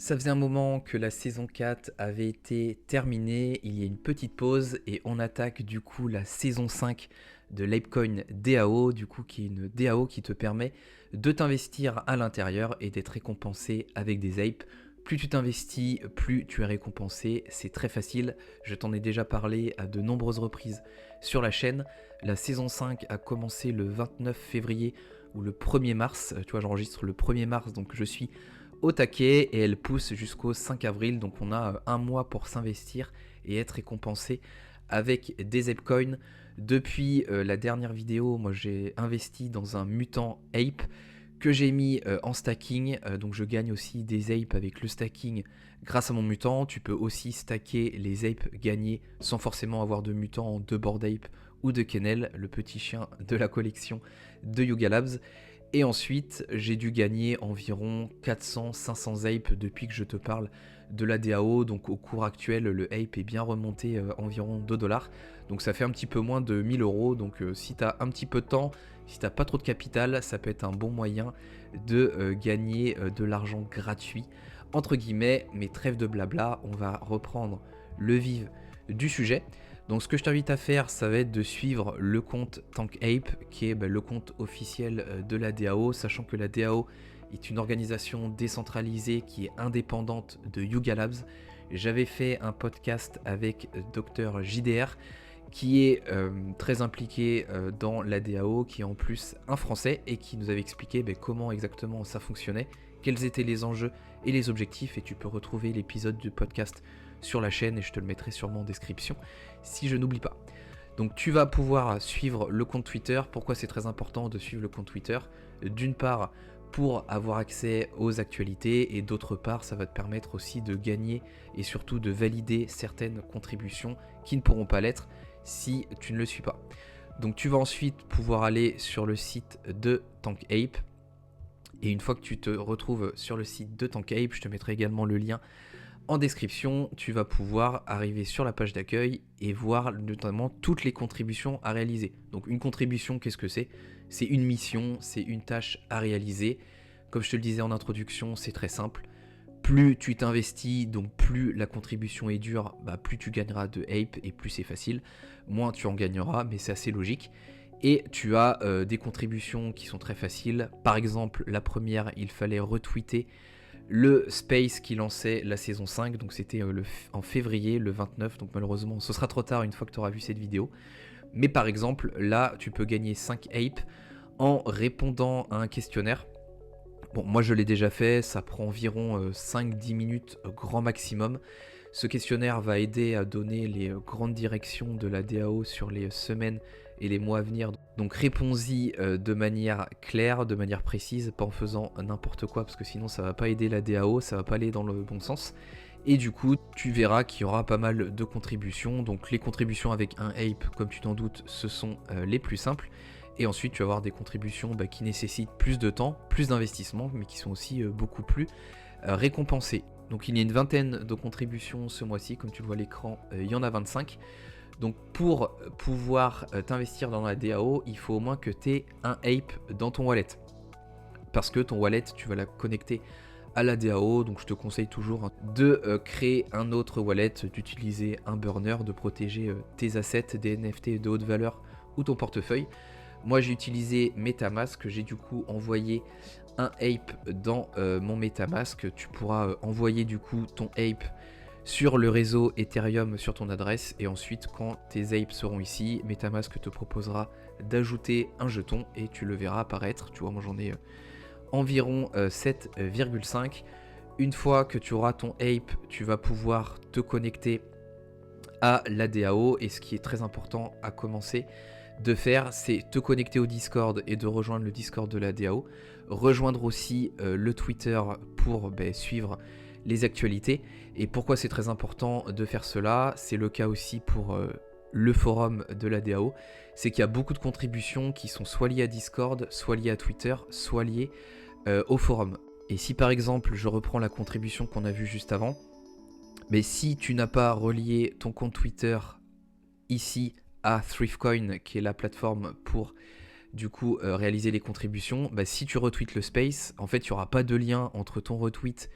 Ça faisait un moment que la saison 4 avait été terminée, il y a une petite pause et on attaque du coup la saison 5 de l'Apecoin DAO, du coup qui est une DAO qui te permet de t'investir à l'intérieur et d'être récompensé avec des apes. Plus tu t'investis, plus tu es récompensé, c'est très facile, je t'en ai déjà parlé à de nombreuses reprises sur la chaîne. La saison 5 a commencé le 29 février ou le 1er mars, tu vois j'enregistre le 1er mars donc je suis au taquet et elle pousse jusqu'au 5 avril, donc on a un mois pour s'investir et être récompensé avec des Apecoins. Depuis la dernière vidéo, moi j'ai investi dans un mutant ape que j'ai mis en stacking, donc je gagne aussi des apes avec le stacking grâce à mon mutant. Tu peux aussi stacker les apes gagnés sans forcément avoir de mutant de Bored Ape ou de Kennel, le petit chien de la collection de Yuga Labs. Et ensuite, j'ai dû gagner environ 400-500 apes depuis que je te parle de la DAO. Donc au cours actuel, le ape est bien remonté environ 2$. Donc ça fait un petit peu moins de 1000 euros. Donc si tu as un petit peu de temps, si tu n'as pas trop de capital, ça peut être un bon moyen de gagner de l'argent gratuit. Entre guillemets, mais trêve de blabla, on va reprendre le vif du sujet. Donc ce que je t'invite à faire, ça va être de suivre le compte TankApe, qui est le compte officiel de la DAO, sachant que la DAO est une organisation décentralisée qui est indépendante de Yuga Labs. J'avais fait un podcast avec Dr JDR, qui est très impliqué dans la DAO, qui est en plus un Français, et qui nous avait expliqué comment exactement ça fonctionnait, quels étaient les enjeux et les objectifs, et tu peux retrouver l'épisode du podcast sur la chaîne et je te le mettrai sûrement en description si je n'oublie pas. Donc tu vas pouvoir suivre le compte Twitter. Pourquoi c'est très important de suivre le compte Twitter? D'une part pour avoir accès aux actualités et d'autre part ça va te permettre aussi de gagner et surtout de valider certaines contributions qui ne pourront pas l'être si tu ne le suis pas. Donc tu vas ensuite pouvoir aller sur le site de TankApe et une fois que tu te retrouves sur le site de TankApe, je te mettrai également le lien en description, tu vas pouvoir arriver sur la page d'accueil et voir notamment toutes les contributions à réaliser. Donc une contribution, qu'est-ce que c'est? C'est une mission, c'est une tâche à réaliser. Comme je te le disais en introduction, c'est très simple. Plus tu t'investis, donc plus la contribution est dure, plus tu gagneras de ape et plus c'est facile. Moins tu en gagneras, mais c'est assez logique. Et tu as des contributions qui sont très faciles. Par exemple, la première, il fallait retweeter le space qui lançait la saison 5, donc c'était en février, le 29, donc malheureusement ce sera trop tard une fois que tu auras vu cette vidéo. Mais par exemple, là tu peux gagner 5 apes en répondant à un questionnaire. Bon, moi je l'ai déjà fait, ça prend environ 5-10 minutes grand maximum. Ce questionnaire va aider à donner les grandes directions de la DAO sur les semaines et les mois à venir. Donc réponds-y de manière claire, de manière précise, pas en faisant n'importe quoi, parce que sinon ça va pas aider la DAO, ça va pas aller dans le bon sens. Et du coup, tu verras qu'il y aura pas mal de contributions. Donc les contributions avec un ape, comme tu t'en doutes, ce sont les plus simples. Et ensuite, tu vas avoir des contributions qui nécessitent plus de temps, plus d'investissement, mais qui sont aussi beaucoup plus récompensées. Donc il y a une vingtaine de contributions ce mois-ci, comme tu le vois à l'écran, il y en a 25. Donc pour pouvoir t'investir dans la DAO, il faut au moins que tu aies un ape dans ton wallet. Parce que ton wallet, tu vas la connecter à la DAO, donc je te conseille toujours de créer un autre wallet, d'utiliser un burner, de protéger tes assets, des NFT de haute valeur ou ton portefeuille. Moi j'ai utilisé Metamask, j'ai du coup envoyé un ape dans mon Metamask. Tu pourras envoyer du coup ton ape sur le réseau Ethereum sur ton adresse et ensuite quand tes apes seront ici, Metamask te proposera d'ajouter un jeton et tu le verras apparaître. Tu vois, moi j'en ai environ 7,5. Une fois que tu auras ton ape, tu vas pouvoir te connecter à la DAO et ce qui est très important à commencer de faire, c'est te connecter au Discord et de rejoindre le Discord de la DAO, rejoindre aussi le Twitter pour suivre les actualités. Et pourquoi c'est très important de faire cela? C'est le cas aussi pour le forum de la DAO, c'est qu'il y a beaucoup de contributions qui sont soit liées à Discord, soit liées à Twitter, soit liées au forum. Et si par exemple je reprends la contribution qu'on a vue juste avant, mais si tu n'as pas relié ton compte Twitter ici à Thriftcoin, qui est la plateforme pour du coup réaliser les contributions, si tu retweets le space, en fait il n'y aura pas de lien entre ton retweet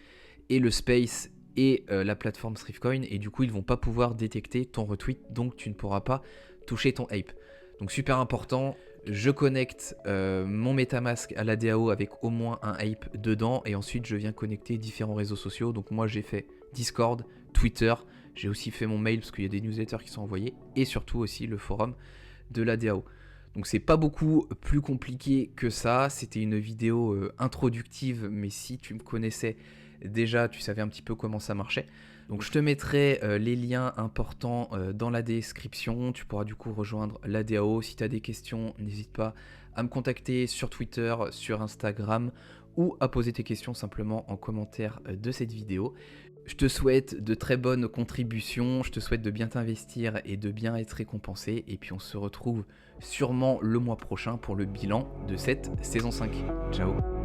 et le space et la plateforme Thriftcoin, et du coup ils vont pas pouvoir détecter ton retweet, donc tu ne pourras pas toucher ton ape. Donc super important, je connecte mon MetaMask à la DAO avec au moins un ape dedans, et ensuite je viens connecter différents réseaux sociaux. Donc moi j'ai fait Discord, Twitter, j'ai aussi fait mon mail parce qu'il y a des newsletters qui sont envoyés, et surtout aussi le forum de la DAO. Donc c'est pas beaucoup plus compliqué que ça, c'était une vidéo introductive, mais si tu me connaissais déjà, tu savais un petit peu comment ça marchait. Donc je te mettrai les liens importants dans la description, tu pourras du coup rejoindre la DAO. Si tu as des questions, n'hésite pas à me contacter sur Twitter, sur Instagram, ou à poser tes questions simplement en commentaire de cette vidéo. Je te souhaite de très bonnes contributions, je te souhaite de bien t'investir et de bien être récompensé, et puis on se retrouve sûrement le mois prochain pour le bilan de cette saison 5. Ciao.